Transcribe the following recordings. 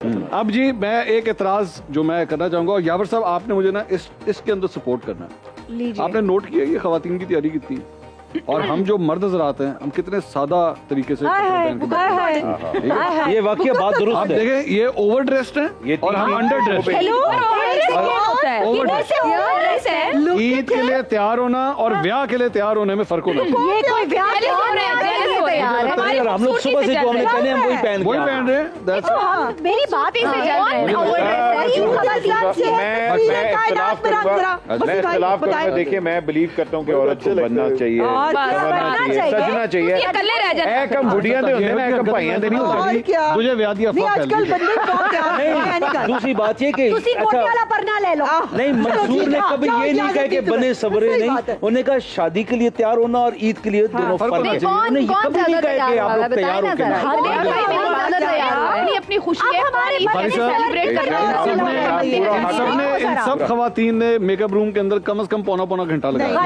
अब जी मैं एक एतराज जो मैं करना चाहूंगा, और यावर साहब आपने मुझे ना इसके अंदर सपोर्ट करना है। आपने नोट किया ये खवातीन की तैयारी कितनी है, और हम जो मर्द नजर आते हैं हम कितने सादा तरीके से ये वाकई बात दुरुस्त है। आप देखें ये ओवर ड्रेस्ड है और हम अंडर ड्रेस्ड हैं। ईद के लिए तैयार होना और ब्याह के लिए तैयार होने में फर्क होना चाहिए। ये कोई ब्याह हम लोग सुबह से जो हमने पहने हम वही पहन रहे हैं। मेरी बात ही से चल रही है। देखिए मैं बिलीव करता हूँ कि औरत को बनना चाहिए, सजना चाहिए। कम बुढ़िया दे होंगे ना, कम भाइयां दे नहीं होंगे। तुझे ब्याह दी अफवाह फैल। दूसरी बात ये कि ले लो। नहीं, मंसूर ने कभी ये नहीं कहा कि बने सबरे नहीं, उन्होंने कहा शादी के लिए तैयार होना और ईद के लिए दोनों फर्क है। उन्होंने ये कभी नहीं कहा कि आप लोग तैयार होकर अपनी खुशी सेलिब्रेट करना। इन सब खवातीन ने मेकअप रूम के अंदर कम से कम पौना घंटा लगाया।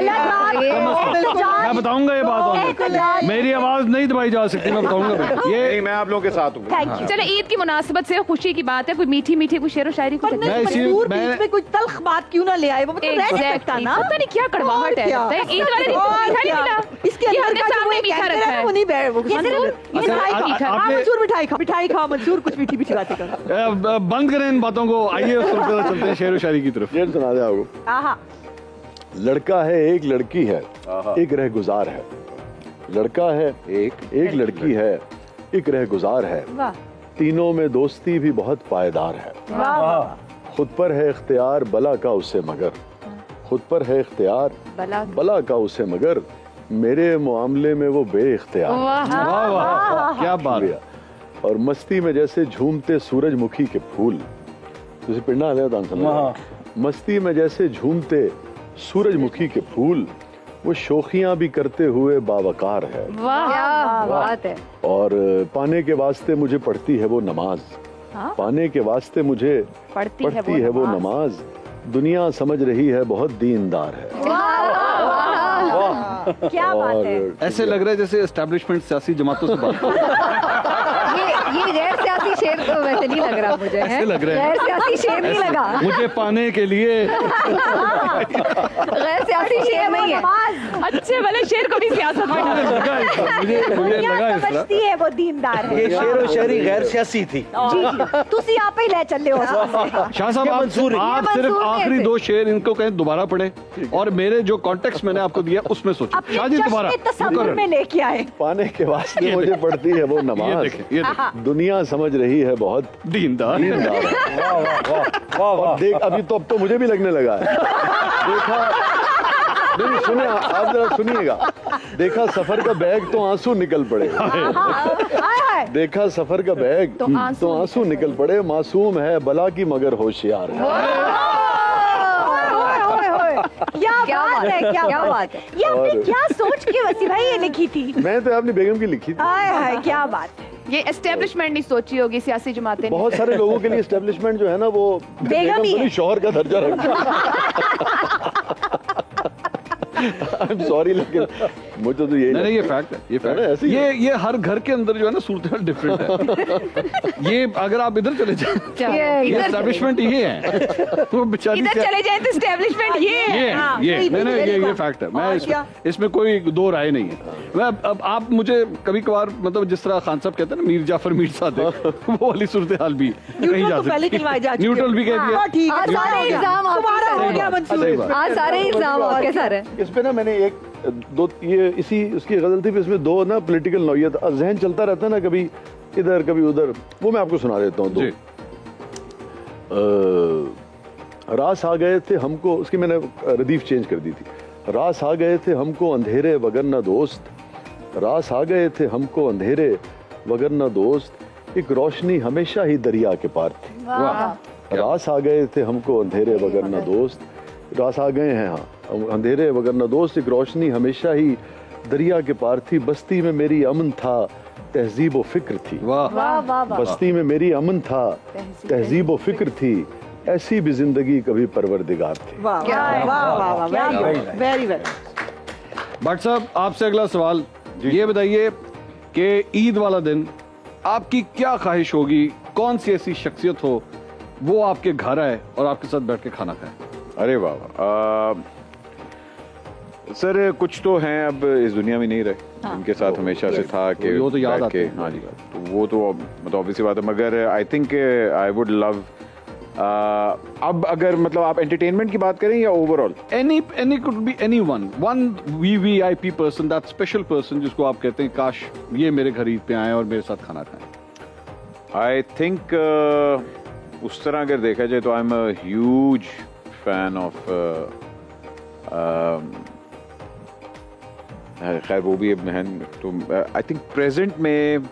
मैं बताऊंगा ये बात, मेरी आवाज नहीं दबाई जा सकती, मैं बताऊंगा। ये मैं आप लोगों के साथ हूँ। चलो ईद की मुनासिबत से खुशी की बात है, कोई मीठी मीठी कोई शेर व शायरी में कोई तल्ख बात क्यों ना ले आए, वो रह सकता ना। पता नहीं क्या कड़वाहट है, ईद वाले दिन मीठा नहीं मिला, इसके अंदर सामने मीठा रखा है, वो नहीं बैठ वो मिठाई खा मंसूर, कुछ मीठी मीठी बातें कर। बंद करें इन बातों को, आइए चलते हैं शेर व शायरी की तरफ। ये सुना दे आपको। लड़का है एक लड़की है एक रह गुजार है, लड़का है एक लड़की है एक रह गुजार है, तीनों में दोस्ती भी बहुत पायदार है। खुद पर है इख्तियार बला का उसे मगर, खुद पर है इख्तियार बला का उसे मगर, मेरे मामले में वो बे इख्तियार। वाह वाह क्या बात है। और मस्ती में जैसे झूमते सूरजमुखी के फूल, तुझे पिंडा है मस्ती में जैसे झूमते सूरजमुखी के फूल, वो शोखियां भी करते हुए बावकार है। वाह बात है। और पाने के वास्ते मुझे पढ़ती है वो नमाज, पाने के वास्ते मुझे पढ़ती है वो नमाज, दुनिया समझ रही है बहुत दीनदार है। क्या बात है। ऐसे लग रहा है जैसे एस्टेब्लिशमेंट सियासी जमातों से बात। ये गैर सियासी शेर तो वैसे नहीं लग रहा मुझे, ऐसे लग रहा है गैर सियासी शेर नहीं लगा मुझे पाने के लिए। गैर सियासी शेर नहीं है, अच्छे वाले शेर को भी सियासत में मुझे लगा समझती है वो दीनदार है। ये शेर व शायरी गैर सियासी थी। जी तुसी आप ही ले चले हो। शाह साहब आप सिर्फ आखिरी दो शेर इनको कहें दोबारा पढ़े, और मेरे जो कॉन्टेक्स्ट मैंने आपको दिया उसमें सोचो। शाह जी दोबारा तस्वीर में लेके आए। पाने के वास्ते मुझे पढ़ती है वो नमाज, दुनिया समझ रही है बहुत दीनदार। वाह देख अभी तो अब तो मुझे भी लगने लगा है। देखा नहीं, सुने आप जरा सुनिएगा। देखा सफर का बैग तो आंसू निकल पड़े, देखा सफर का बैग तो आंसू निकल पड़े, मासूम है बला की मगर होशियार है। क्या बात है, क्या बात है। ये आपने क्या सोच के वसी भाई ये लिखी थी? मैं तो अपनी बेगम की लिखी थी। हाय क्या बात है। ये एस्टेब्लिशमेंट नहीं सोची होगी सियासी जमातें। बहुत सारे लोगों के लिए एस्टेब्लिशमेंट जो है ना वो बेगम ही है, शौहर का दर्जा रखता। I'm sorry, लेकिन मुझे तो यही नहीं, ये फैक्ट है, ये फैक्ट है। ऐसे ये हर घर के अंदर जो है ना सूरत डिफरेंट है। ये अगर आप इधर चले जाए एस्टेब्लिशमेंट ये है, वो बेचारी इधर चले जाए तो एस्टेब्लिशमेंट ये फैक्ट है। मैं इसमें कोई दो राय नहीं है। मैं अब आप मुझे कभी कभार मतलब जिस तरह खान साहब कहते हैं ना मीर जाफर मीर सादे, वो वाली सूरत हाल भी कहीं जा सकती, न्यूट्रल भी कह दिया। सारे इल्जाम आपके सर है। इस पे ना मैंने एक दो ये इसी उसकी गजल थी, इसमें दो ना पॉलिटिकल नौयत जहन चलता रहता है ना, कभी इधर कभी उधर, वो मैं आपको सुना देता हूँ। रास आ गए थे हमको, उसकी मैंने रदीफ चेंज कर दी थी। रास आ गए थे हमको अंधेरे वगरना दोस्त, रास आ गए थे हमको अंधेरे वगरना दोस्त, एक रोशनी हमेशा ही दरिया के पार थी। रास आ गए थे हमको अंधेरे वगरना दोस्त, रास आ गए हैं हाँ अंधेरे वगरना दोस्त, एक रोशनी हमेशा ही दरिया के पार थी, बस्ती में मेरी अमन था तहजीब व फिक्र थी। बस्ती में मेरी अमन था तहजीब व फिक्र थी, ऐसी भी जिंदगी कभी परवरदिगार थी। Very well. भट्ट साहब आपसे अगला सवाल ये बताइए कि ईद वाला दिन आपकी क्या ख्वाहिश होगी कौन सी ऐसी शख्सियत हो वो आपके घर आए और आपके साथ बैठ के खाना खाए? अरे वाह, सर कुछ तो हैं अब इस दुनिया में नहीं रहे, इनके साथ हमेशा से था कि वो तो याद बैठ आते के, हैं। हाँ जी, तो वो तो मतलब ऑब्वियसली बात है, मगर I think I would love अब अगर मतलब आप एंटरटेनमेंट की बात करें या overall? any could be anyone, one VVIP person, that special person जिसको आप कहते हैं काश ये मेरे घर ईद पे आए और मेरे साथ खाना खाएं। आई थिंक उस तरह अगर देखा जाए तो I am a huge fan of, खैर वो भी अब बहन, तो आई थिंक प्रेजेंट में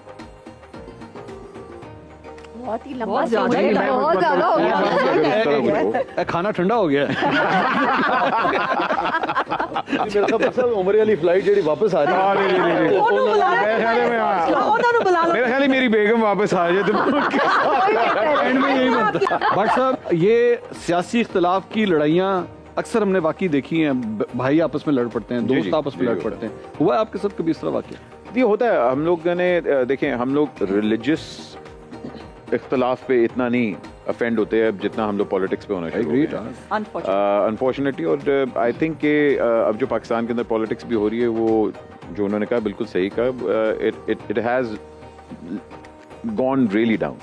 बहुत ही लंबा बहुत ज्यादा सोच लिया। बहुत ज्यादा हो गया। खाना ठंडा हो गया मेरे ख्याल से उमर अली फ्लाइट जेडी वापस आ रही है। मेरा ख्याल है मेरी बेगम वापस आ जाए तो एंड में यही बनता। भट्ट साहब, ये सियासी इख्तिलाफ की लड़ाइयाँ अक्सर हमने वाकई देखी हैं, भाई आपस में लड़ पड़ते हैं, जी, दोस्त जी, आपस में जी, लड़ होता पड़ते हैं। हुआ है आपके साथ कभी इस तरह वाकई? ये होता है। हम लोग ने देखें, हम लोग रिलीजियस इख्तलाफ पे इतना नहीं अफेंड होते हैं जितना हम लोग पॉलिटिक्स पे होना चाहिए, अनफॉर्चुनेटली। और आई थिंक कि अब जो पाकिस्तान के अंदर पॉलिटिक्स भी हो रही है, वो जो उन्होंने कहा बिल्कुल सही कहा, it has gone really down.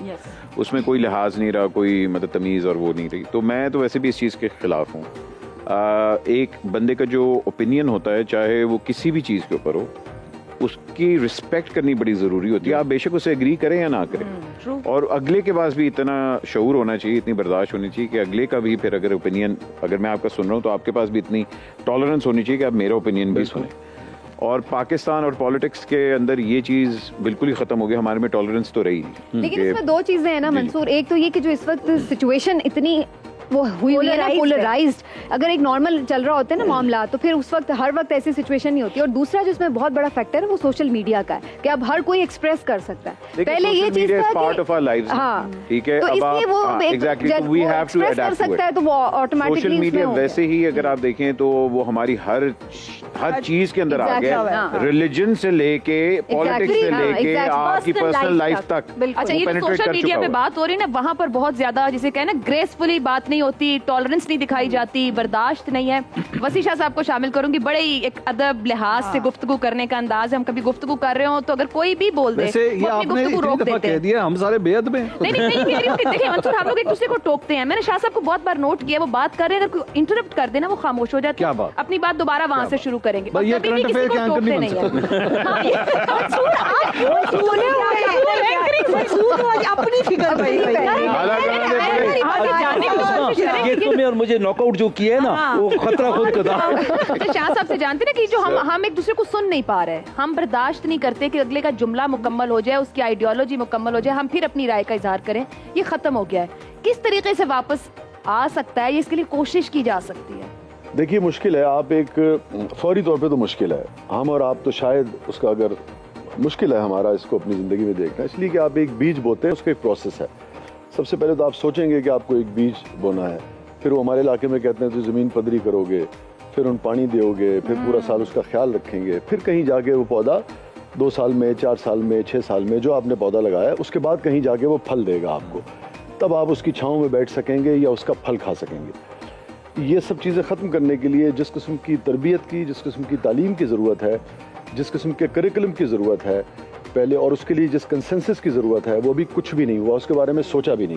उसमें कोई लिहाज नहीं रहा, कोई मतलब तमीज़ और वो नहीं रही। तो मैं तो वैसे भी इस चीज़ के खिलाफ हूँ। एक बंदे का जो ओपिनियन होता है, चाहे वो किसी भी चीज़ के ऊपर हो, उसकी रिस्पेक्ट करनी बड़ी ज़रूरी होती है। आप बेशक उसे एग्री करें या ना करें, और अगले के पास भी इतना शऊर होना चाहिए, इतनी बर्दाश्त होनी चाहिए कि अगले का भी फिर अगर ओपिनियन, अगर मैं आपका सुन रहा हूँ तो आपके पास भी इतनी टॉलरेंस होनी चाहिए कि आप मेरा ओपिनियन भी सुने। और पाकिस्तान और पॉलिटिक्स के अंदर ये चीज़ बिल्कुल ही ख़त्म हो गई, हमारे में टॉलरेंस तो रही नहीं। लेकिन इसमें दो चीजें हैं ना मंसूर, एक तो ये कि जो इस वक्त सिचुएशन इतनी वो हुई है ना, पोलराइज्ड। अगर एक नॉर्मल चल रहा होता है ना मामला, तो फिर उस वक्त हर वक्त ऐसी सिचुएशन नहीं होती। और दूसरा जो इसमें बहुत बड़ा फैक्टर है वो सोशल मीडिया का है कि अब हर कोई एक्सप्रेस कर सकता है। पहले ये चीज था पार्ट ऑफ आवर लाइव्स, हाँ, ठीक है, तो इसलिए वो एग्जैक्टली वी हैव टू कर अडैप्ट सकता है, तो वो ऑटोमेटिकली सोशल मीडिया वैसे ही अगर आप देखें तो वो हमारी हर चीज के अंदर आ गया, रिलीजन से लेके पॉलिटिक्स से लेके आपकी पर्सनल लाइफ तक। अच्छा, ये जो सोशल मीडिया पे बात हो रही है ना, वहाँ पर बहुत ज्यादा जिसे कहना ग्रेसफुली बात नहीं होती, टॉलरेंस नहीं दिखाई जाती, बर्दाश्त नहीं है। वसी शाह साहब को शामिल करूंगी, बड़े ही एक अदब लिहाज से गुफ्तगू करने का अंदाज है। हम कभी गुफ्तगू कर रहे हो तो अगर कोई भी बोल दे, वैसे ये आपने इतनी दफा कह दिया, हम सारे बेअदब हैं। नहीं, कह रही हूँ कि देखिए मंसूर, हम लोग एक दूसरे को टोकते हैं। मैंने शाह साहब को बहुत बार नोट किया, वो बात कर रहे हैं, अगर कोई इंटरप्ट कर देना वो खामोश हो जाते हैं, अपनी बात दोबारा वहां से शुरू करेंगे। ये करंट अफेयर के एंकर नहीं बन अपनी फिक्र ये तुम्हें और मुझे नॉकआउट जो किया है ना, वो खतरा खुद का था। तो शाह साहब से जानते ना कि जो हम एक दूसरे को सुन नहीं पा रहे, हम बर्दाश्त नहीं करते कि अगले का जुमला मुकम्मल हो जाए, उसकी आइडियोलॉजी मुकम्मल हो जाए, हम फिर अपनी राय का इजहार करें। ये खत्म हो गया है। किस तरीके से वापस आ सकता है, इसके लिए कोशिश की जा सकती है? देखिए, मुश्किल है। आप एक फौरी तौर पे तो मुश्किल है, हम और आप तो शायद उसका, अगर मुश्किल है हमारा इसको अपनी ज़िंदगी में देखना, इसलिए कि आप एक बीज बोते हैं, उसका एक प्रोसेस है। सबसे पहले तो आप सोचेंगे कि आपको एक बीज बोना है, फिर वो हमारे इलाके में कहते हैं तो ज़मीन पदरी करोगे, फिर उन पानी दोगे, फिर पूरा साल उसका ख्याल रखेंगे, फिर कहीं जाके वो पौधा 2 साल में, 4 साल में, 6 साल में जो आपने पौधा लगाया, उसके बाद कहीं जाके वो फल देगा आपको, तब आप उसकी छाँव में बैठ सकेंगे या उसका फल खा सकेंगे। ये सब चीज़ें ख़त्म करने के लिए जिस किस्म की तरबियत की, जिस किस्म की तालीम की ज़रूरत है, जिस किस्म के करिकुलम की ज़रूरत है पहले, और उसके लिए जिस कंसेंसस की ज़रूरत है, वो भी कुछ भी नहीं हुआ, उसके बारे में सोचा भी नहीं गया।